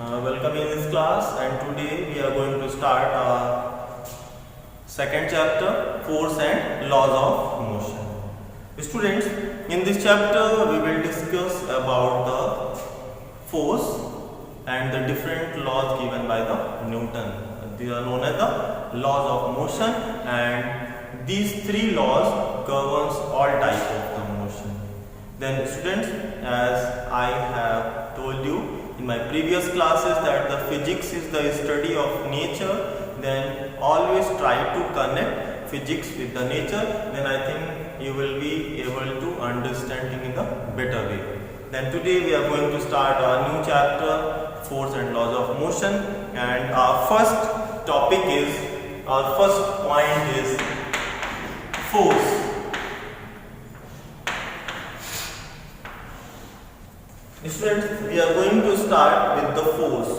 Welcome in this class, and today we are going to start our second chapter, Force and Laws of Motion. Students, in this chapter we will discuss about the force and the different laws given by the Newton. These are known as the laws of motion, and these three laws governs all types of the motion. Then students, as I have told you in my previous classes that the physics is the study of nature, then always try to connect physics with the nature, then I think you will be able to understanding in a better way. Then today we are going to start our new chapter, Force and Laws of Motion, and our first topic is, our first point is force. Students, we are going to start with the force.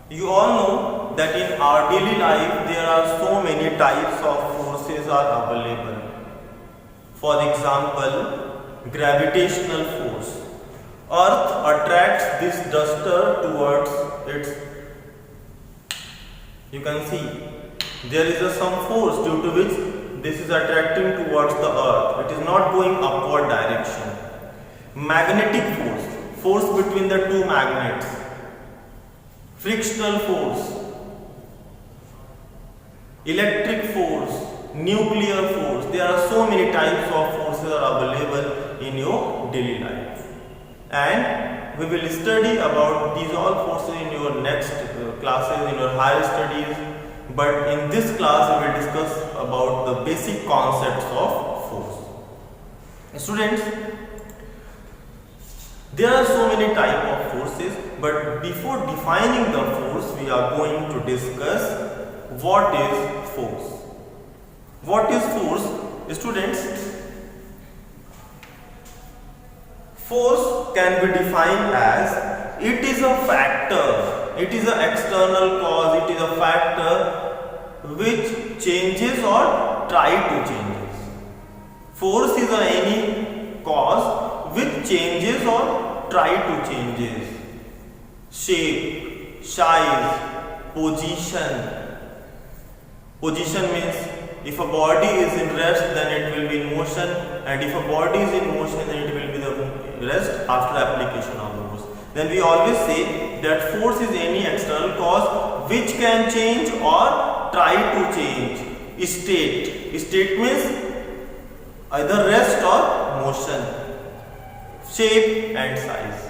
You all know that in our daily life there are so many types of forces are available. For example, gravitational force. Earth attracts this duster towards its. You can see there is some force due to which this is attracting towards the earth. It is not going upward direction. Magnetic force between the two magnets. Frictional force, electric force, nuclear force. There are so many types of forces are available in your daily life, and we will study about these all forces in your next classes, in your higher studies. But in this class we will discuss about the basic concepts of force. Students, there are so many types of forces, but before defining the force, we are going to discuss what is force. What is force? Students, force can be defined as it is a factor, it is an external cause, it is a factor which changes or try to changes. Force is any cause which changes or try to changes. Shape, size, position. Position means if a body is in rest, then it will be in motion, and if a body is in motion, then it will be the rest after application of the force. Then we always say that force is any external cause which can change or try to change. State means either rest or motion. Shape and size.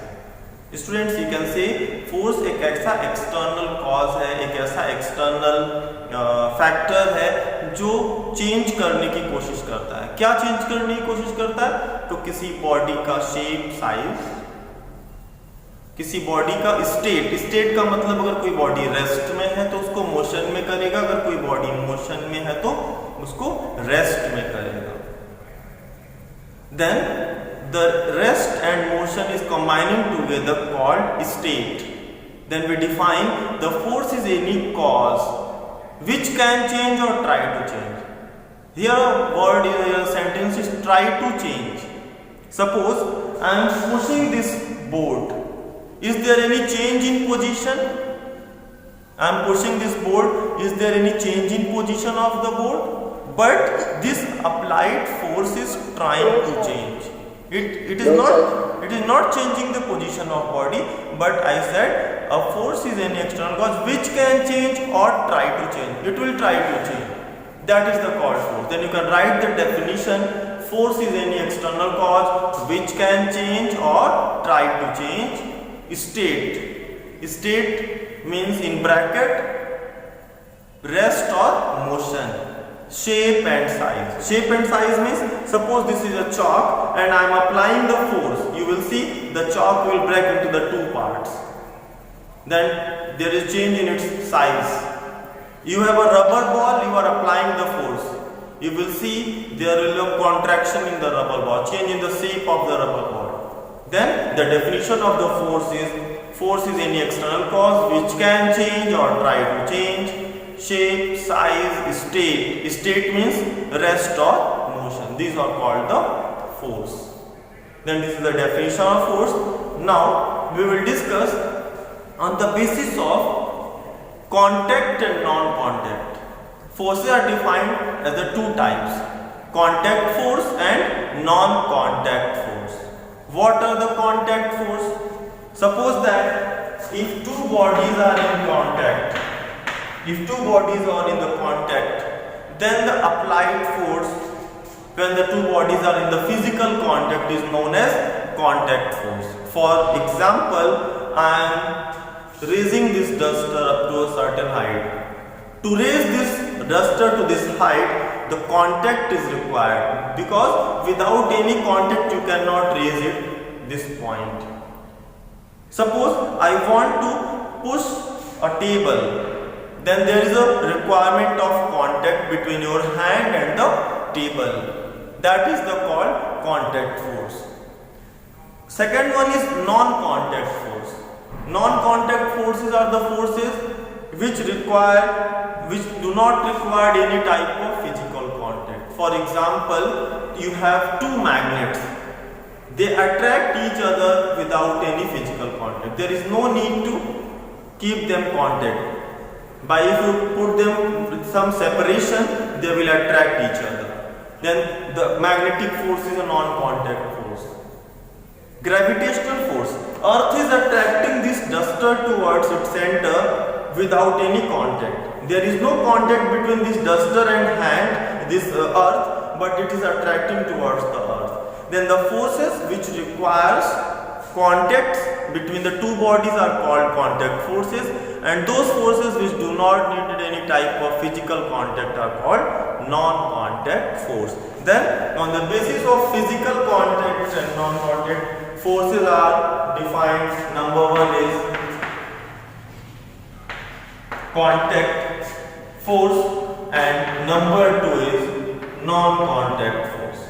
Students, you can say force एक ऐसा external cause है, एक ऐसा external factor है जो change करने की कोशिश करता है. क्या चेंज करने की कोशिश करता है? तो किसी बॉडी का शेप, साइज, किसी बॉडी का स्टेट का मतलब अगर कोई बॉडी रेस्ट में है तो उसको मोशन में करेगा, अगर कोई बॉडी मोशन में है तो उसको रेस्ट में करेगा. Then the rest and motion is combining together called state. Then we define the force is any cause which can change or try to change. Here a word, here a sentence is try to change. Suppose I am pushing this board. Is there any change in position? I am pushing this board. Is there any change in position of the board? But this applied force is trying to change. It is not changing the position of body, but I said a force is any external cause which can change or try to change. It will try to change. That is the called force. Then you can write the definition. Force is any external cause which can change or try to change. State means in bracket rest or motion. Shape and size. Shape and size means suppose this is a chalk and I am applying the force. You will see the chalk will break into the two parts. Then there is change in its size. You have a rubber ball, you are applying the force. You will see there will be a contraction in the rubber ball, change in the shape of the rubber ball. Then the definition of the force is any external cause which can change or try to change. Shape, size, state means rest or motion. These are called the force. Then this is the definition of force. Now we will discuss on the basis of contact and non-contact. Forces are defined as the two types, contact force and non-contact force. What are the contact force? Suppose that if two bodies are in contact, then the applied force when the two bodies are in the physical contact is known as contact force. For example, I am raising this duster up to a certain height. To raise this duster to this height, the contact is required, because without any contact you cannot raise it this point. Suppose I want to push a table, then there is a requirement of contact between your hand and the table. That is the called contact force. Second one is non-contact force. Non-contact forces are the forces which do not require any type of physical contact. For example, you have two magnets. They attract each other without any physical contact. There is no need to keep them contact. But if you put them with some separation, they will attract each other. Then the magnetic force is a non-contact force. Gravitational force. Earth is attracting this duster towards its center without any contact. There is no contact between this duster and hand, this earth, but it is attracting towards the earth. Then the forces which requires contacts between the two bodies are called contact forces, and those forces which do not need any type of physical contact are called non-contact force. Then on the basis of physical contact and non-contact forces are defined. Number one is contact force and number two is non-contact force.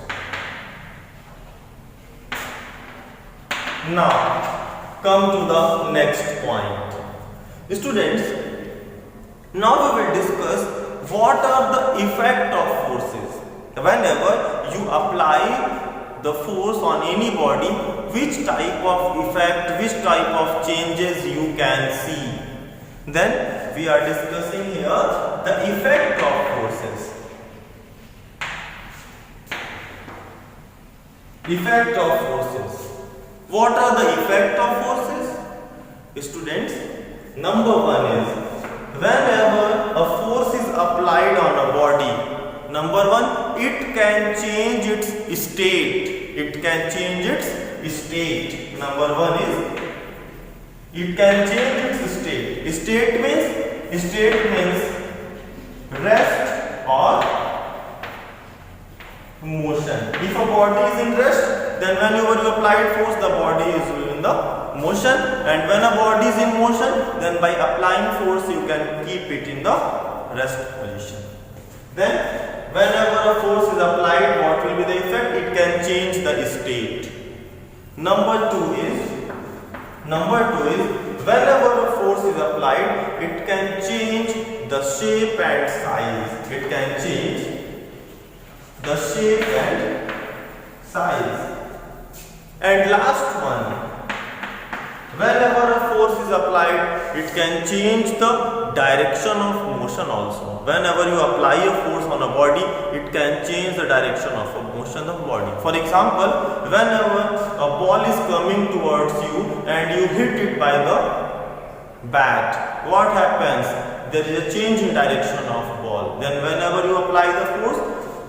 Now come to the next point. Students, now we will discuss what are the effect of forces. Whenever you apply the force on any body, which type of effect, which type of changes you can see. Then we are discussing here the effect of forces. Effect of forces. What are the effect of forces? Students, number one is whenever a force is applied on a body, number one, it can change its state. It can change its state. Number one is it can change its state. State means rest or motion. If a body is in rest, then whenever you apply force, the body is in the motion, and when a body is in motion, then by applying force you can keep it in the rest position. Then whenever a force is applied, what will be the effect? It can change the state. Number two is whenever a force is applied, it can change the shape and size. It can change the shape and size. And last one, whenever a force is applied, it can change the direction of motion also. Whenever you apply a force on a body, it can change the direction of a motion of body. For example, whenever a ball is coming towards you and you hit it by the bat, what happens? There is a change in direction of ball. Then whenever you apply the force,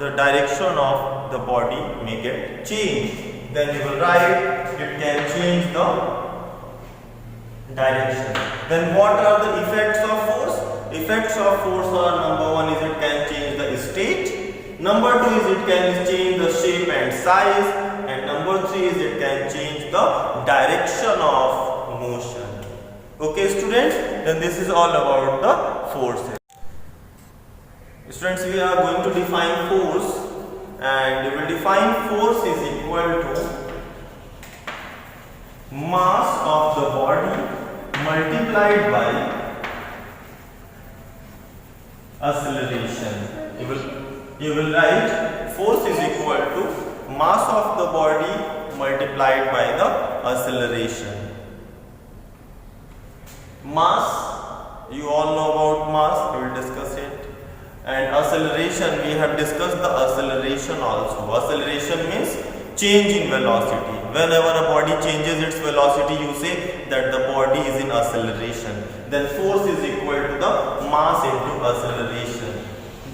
the direction of the body may get changed. Then you will write, it can change the direction. Then what are the effects of force? Effects of force are, number one is it can change the state. Number two is it can change the shape and size. And number three is it can change the direction of motion. Okay students, then this is all about the forces. Students, we are going to define force, and we will define force is equal to mass of the body multiplied by acceleration. You will write force is equal to mass of the body multiplied by the acceleration. Mass, you all know about mass, we will discuss it. And acceleration, we have discussed the acceleration also. Acceleration means change in velocity. Whenever a body changes its velocity, you say that the body is in acceleration. Then force is equal to the mass into acceleration.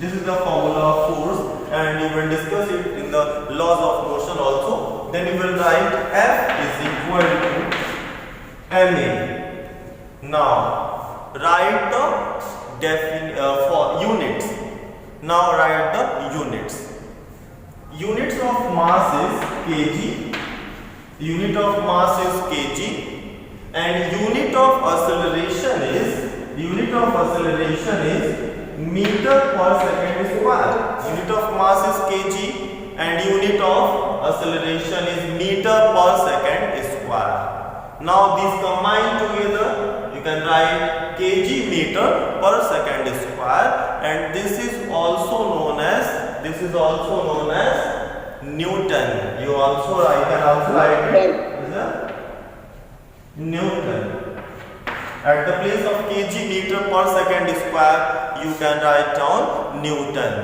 This is the formula of force, and you will discuss it in the laws of motion also. Then you will write F is equal to ma. Now write the for units. Now write the units. Units of mass is kg. Unit of mass is kg, and unit of acceleration is meter per second square. Unit of mass is kg, and unit of acceleration is meter per second square. Now these combine together. You can write kg meter per second square, and this is also known as Newton. You can also write it as Newton. At the place of kg meter per second square, you can write down Newton.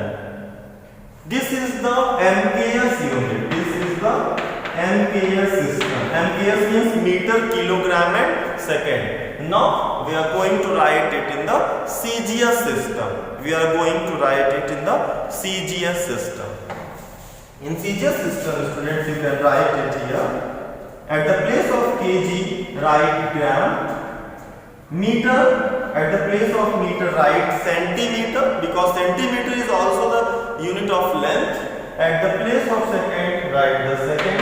This is the MKS unit. This is the MKS system. MKS means meter, kilogram and second. Now we are going to write it in the CGS system. In CGS system, students, you can write it here. At the place of kg, write gram. Meter, at the place of meter, write centimeter, because centimeter is also the unit of length. At the place of second, write the second.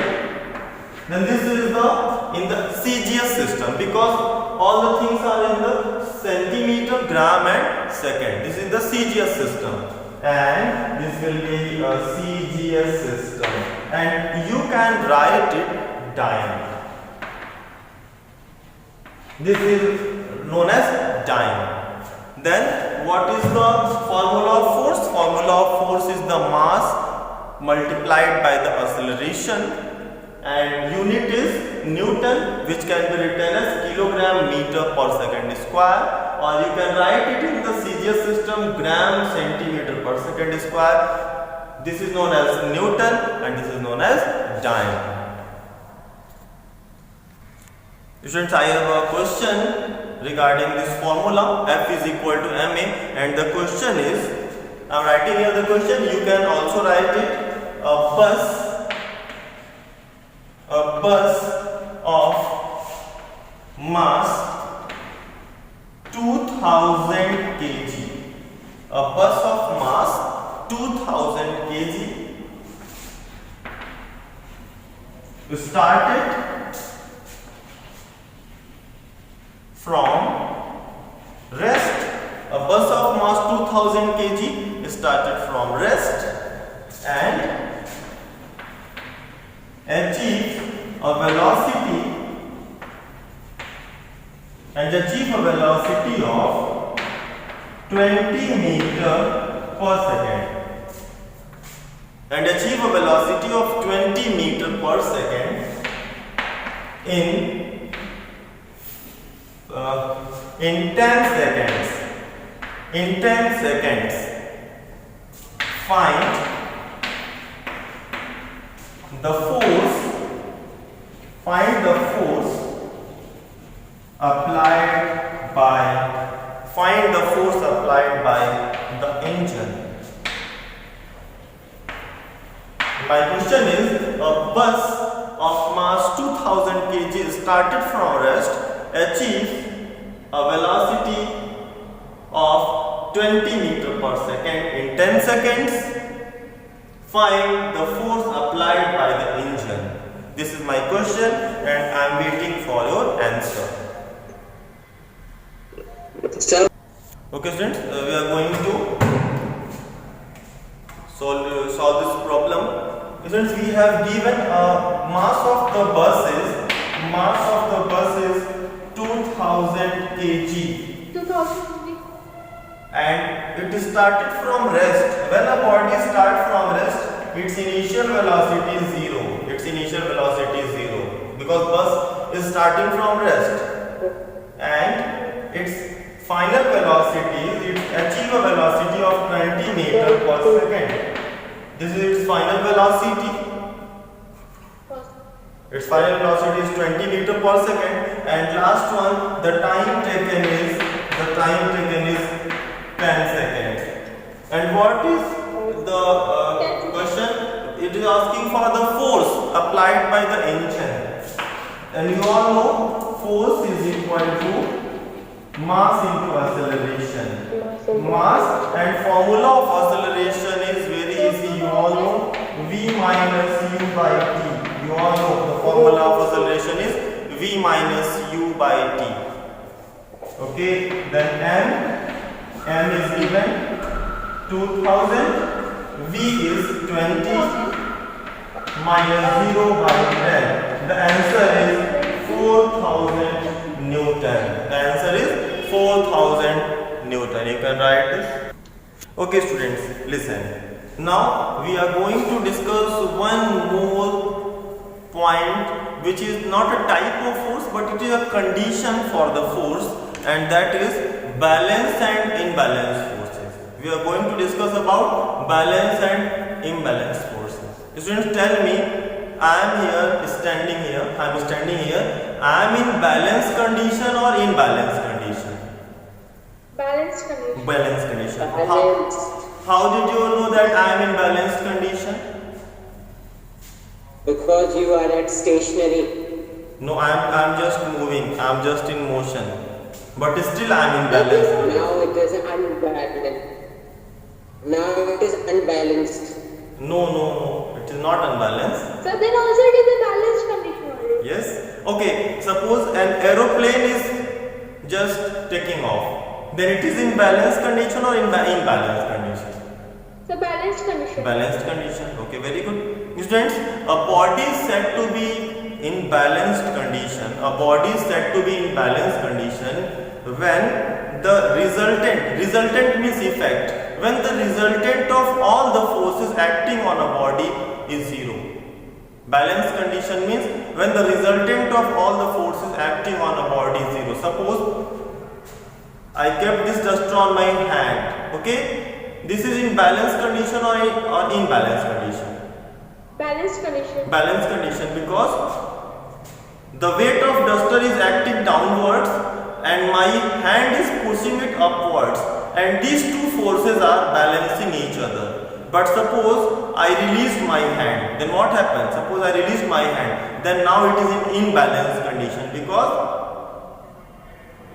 Then this is in the CGS system, because all the things are in the centimeter, gram and second. This is the CGS system, and this will be a CGS system, and you can write it dyne. This is known as dyne. Then what is the formula of force? Formula of force is the mass multiplied by the acceleration, and unit is Newton, which can be written as kilogram meter per second square, or you can write it in the CGS system gram centimeter per second square. This is known as Newton, and this is known as dyne. Students, I have a question regarding this formula. F is equal to ma, and the question is, I am writing here the question. You can also write it: a bus of mass 2000 kg. A bus of mass 2000 kg started from rest. A bus of mass 2000 kg started from rest and achieved a velocity of 20 meter per second, and achieve a velocity of 20 meter per second in 10 seconds. In 10 seconds, find the force applied by the engine. My question is, a bus of mass 2000 kg started from rest, achieved a velocity of 20 meter per second in 10 seconds. Find the force applied by the engine. This is my question, and I am waiting for your answer. Okay, students, we are going to solve this problem. Students, we have given a mass of the bus is 2000 kg. 2000. And it started from rest. When a body starts from rest, its initial velocity is zero. Because bus is starting from rest, and its final velocity is it achieve a velocity of 20 meter per second. This is its final velocity. Its final velocity is 20 meter per second, and last one, the time taken is 10 seconds. And what is the question? It is asking for the force applied by the engine. And you all know force is equal to mass into acceleration. Mass and formula of acceleration is very easy. You all know V minus U by T. You all know the formula of acceleration is V minus U by T. Okay, then M is given 2000, V is 20 minus 0 by 10. The answer is 4000 Newton. The answer is 4000 Newton. You can write this. Okay students, listen. Now we are going to discuss one more point, which is not a type of force but it is a condition for the force, and that is balance and imbalance forces. We are going to discuss about balance and imbalance forces. Students, tell me, I am standing here, I am in balance condition or imbalance condition? Balance condition. Balance condition. Balance. How did you know that I am in balanced condition? Because you are at stationary. No, I am just moving, I am just in motion. But still I am in balance condition. Now it is unbalanced. Now it is unbalanced. No, it is not unbalanced. So then also it is a balanced condition only. Yes. Okay, suppose an aeroplane is just taking off. Then it is in balanced condition or in imbalanced condition? So balanced condition. Balanced condition. Okay, very good. Students, a body is said to be in balanced condition. A body is said to be in balanced condition when the resultant means effect, when the resultant of all the forces acting on a body is zero. Balanced condition means when the resultant of all the forces acting on a body is zero. Suppose I kept this duster on my hand. Okay, this is in balanced condition or imbalanced condition? Balanced condition. Balanced condition, because the weight of duster is acting downwards and my hand is pushing it upwards, and these two forces are balancing each other. But suppose I released my hand, then what happens? Suppose I released my hand, then now it is in imbalanced condition because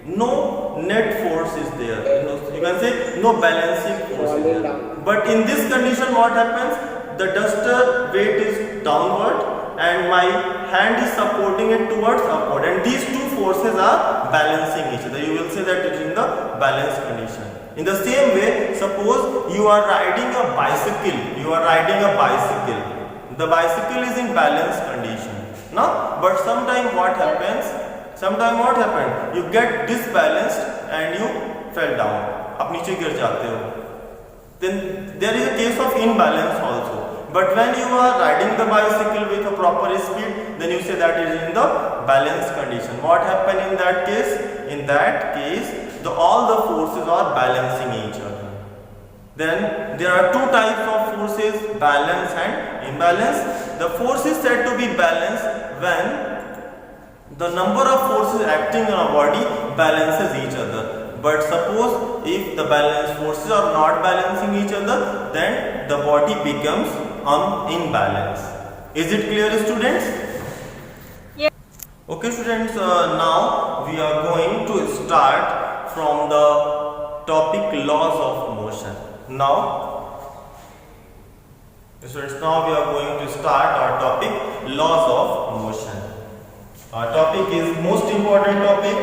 no net force is there. You can say no balancing force is there. But in this condition, what happens? The duster weight is downward and my hand is supporting it towards upward, and these two forces are balancing each other. You will say that it is in the balanced condition. In the same way, suppose you are riding a bicycle. The bicycle is in balanced condition. No? But sometimes what happens? You get disbalanced and you fell down. आप नीचे गिर जाते हो. Then there is a case of imbalance also. But when you are riding the bicycle with a proper speed, then you say that it is in the balanced condition. What happened in that case? In that case, all the forces are balancing each other. Then there are two types of forces, balance and imbalance. The force is said to be balanced when the number of forces acting on a body balances each other. But suppose if the balance forces are not balancing each other, then the body becomes imbalance. Is it clear, students? Yes. Okay students, now we are going to start from the topic laws of motion. Now students, now we are going to start our topic laws of motion. Our topic is most important topic,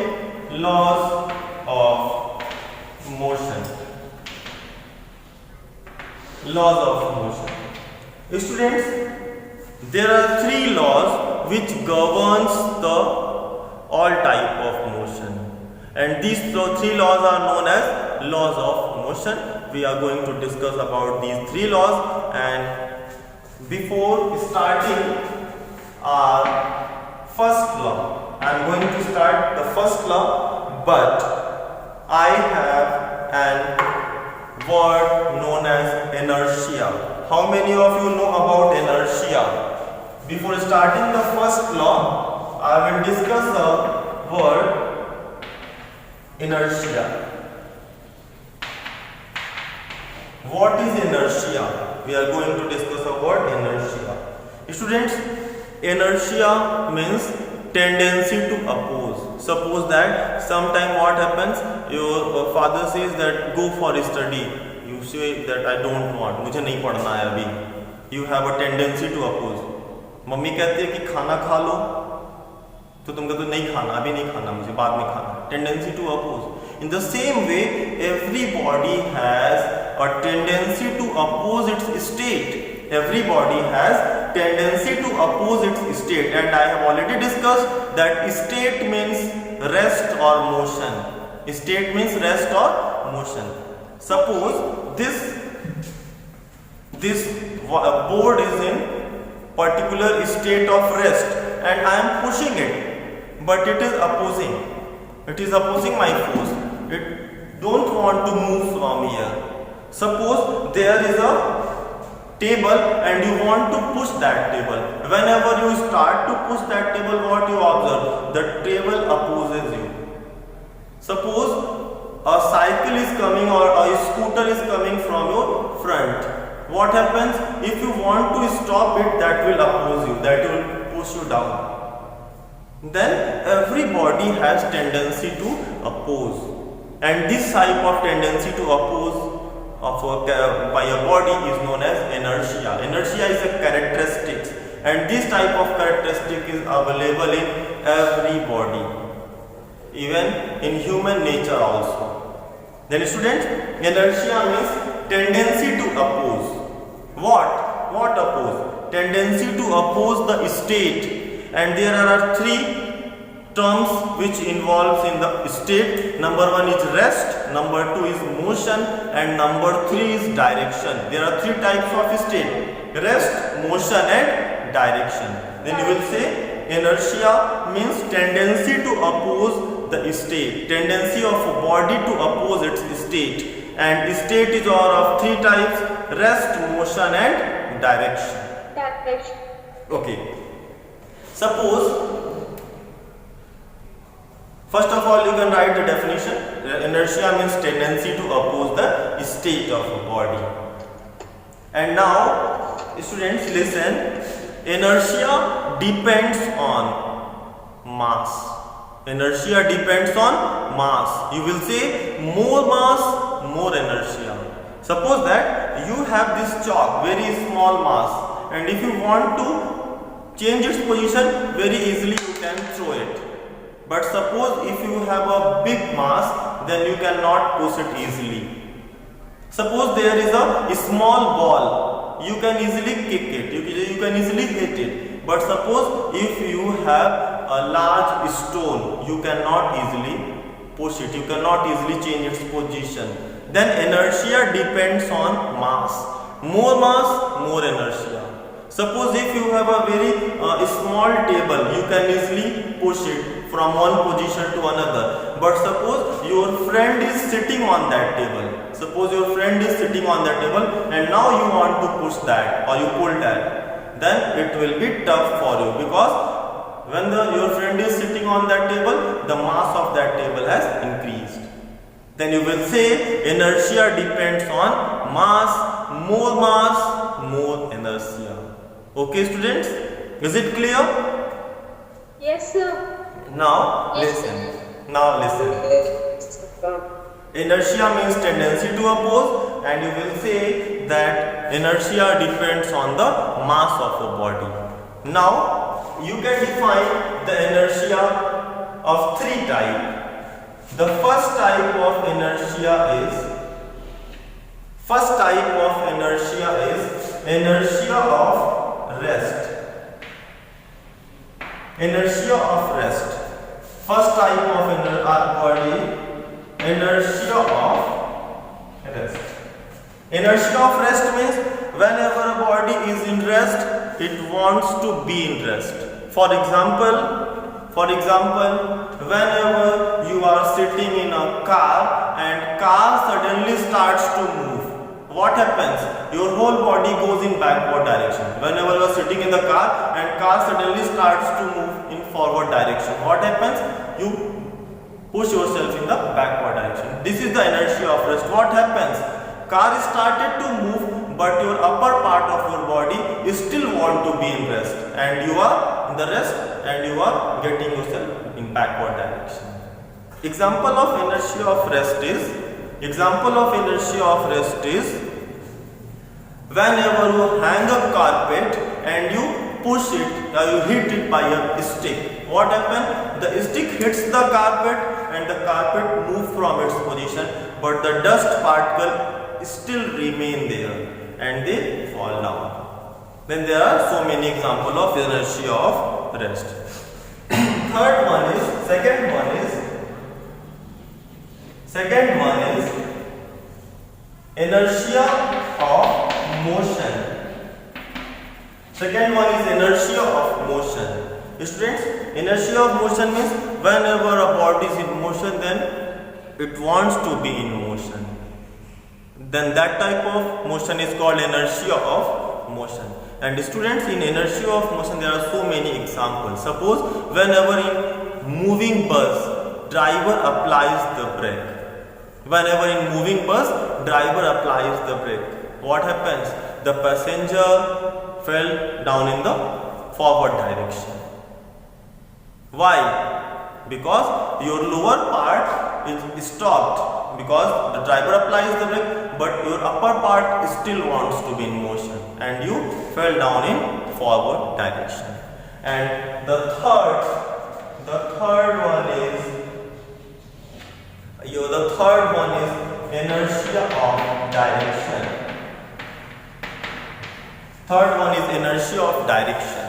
laws of motion. Laws of motion. Students, there are three laws which governs all type of motion, and these three laws are known as laws of motion. We are going to discuss about these three laws, and before starting our first law, I am going to start the first law, but I have an word known as inertia. How many of you know about inertia? Before starting the first law, I will discuss the word inertia. What is inertia? We are going to discuss the word inertia. Students, inertia means tendency to oppose. Suppose that sometime what happens, your father says that go for study. You say that I don't want, मुझे नहीं पढ़ना है अभी. You have a tendency to oppose. Mummy कहती है कि खाना खा लो, तो तुम कहते हो नहीं खाना, अभी नहीं खाना, मुझे बाद में खाना. Tendency to oppose. In the same way, everybody has a tendency to oppose its state. Everybody has tendency to oppose its state, and I have already discussed that state means rest or motion. State means rest or motion. Suppose this board is in particular state of rest and I am pushing it, but it is opposing. It is opposing my force. It don't want to move from here. Suppose there is a table and you want to push that table. Whenever you start to push that table, what you observe? The table opposes you. Suppose a cycle is coming or a scooter is coming from your front. What happens? If you want to stop it, that will oppose you, that will push you down. Then everybody has tendency to oppose. And this type of tendency to oppose by a body is known as inertia. Inertia is a characteristic, and this type of characteristic is available in every body, even in human nature also. Then students, inertia means tendency to oppose. What oppose? Tendency to oppose the state, and there are three terms which involves in the state. Number one is rest, number two is motion, and number three is direction. There are three types of state: rest, motion, and direction. Then you will say inertia means tendency to oppose the state, tendency of a body to oppose its state, and state is all of three types: rest, motion, and direction. Direction. Okay. Suppose, first of all, you can write the definition. Inertia means tendency to oppose the state of a body. And now, students, listen. Inertia depends on mass. Inertia depends on mass. You will say more mass, more inertia. Suppose that you have this chalk, very small mass, and if you want to change its position, very easily you can throw it. But suppose if you have a big mass, then you cannot push it easily. Suppose there is a small ball, you can easily kick it, you can easily hit it. But suppose if you have a large stone, you cannot easily push it, you cannot easily change its position. Then inertia depends on mass. More mass, more inertia. Suppose if you have a very small table, you can easily push it from one position to another. But suppose your friend is sitting on that table. Suppose your friend is sitting on that table and now you want to push that or you pull that. Then it will be tough for you, because when your friend is sitting on that table, the mass of that table has increased. Then you will say inertia depends on mass, more inertia. Okay, students? Is it clear? Yes, sir. Now listen. Inertia means tendency to oppose, and you will say that inertia depends on the mass of a body. Now you can define the inertia of three types. The first type of inertia is inertia of rest. Inertia of rest. First type of body, inertia of rest. Inertia of rest means whenever a body is in rest, it wants to be in rest. For example, For example, whenever you are sitting in a car and car suddenly starts to move, what happens? Your whole body goes in backward direction. Whenever you are sitting in the car and car suddenly starts to move in forward direction, what happens? You push yourself in the backward direction. This is the inertia of rest. What happens? Car started to move, but your upper part of your body is still want to be in rest, and you are in the rest and you are getting yourself in backward direction. Example of inertia of rest is whenever you hang a carpet and you push it or you hit it by a stick. What happens? The stick hits the carpet and the carpet moves from its position, but the dust particle still remain there and they fall down. Then there are so many examples of inertia of rest. Second one is inertia of motion. Second one is inertia of motion. Students, inertia of motion means whenever a body is in motion, then it wants to be in motion. Then that type of motion is called inertia of motion. And students, in inertia of motion there are so many examples. Suppose whenever in moving bus driver applies the brake. Whenever in moving bus driver applies the brake, what happens? The passenger fell down in the forward direction. Why? Because your lower part is stopped because the driver applies the brake, but your upper part still wants to be in motion and you fell down in forward direction. And the third one is inertia of direction. Third one is inertia of direction.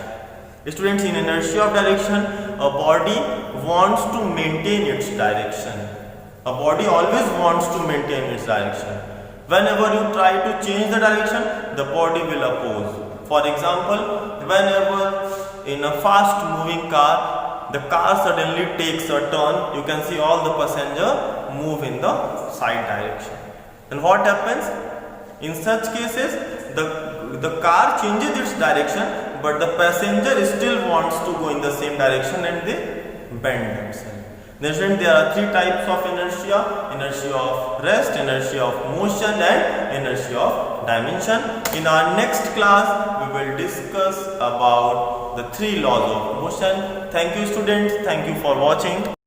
Students, in inertia of direction, a body wants to maintain its direction. A body always wants to maintain its direction. Whenever you try to change the direction, the body will oppose. For example, whenever in a fast moving car, the car suddenly takes a turn, you can see all the passenger move in the side direction. And what happens? In such cases, the car changes its direction, but the passenger still wants to go in the same direction and they bend themselves. Then there are three types of inertia: inertia of rest, inertia of motion, and inertia of dimension. In our next class, we will discuss about the three laws of motion. Thank you, students. Thank you for watching.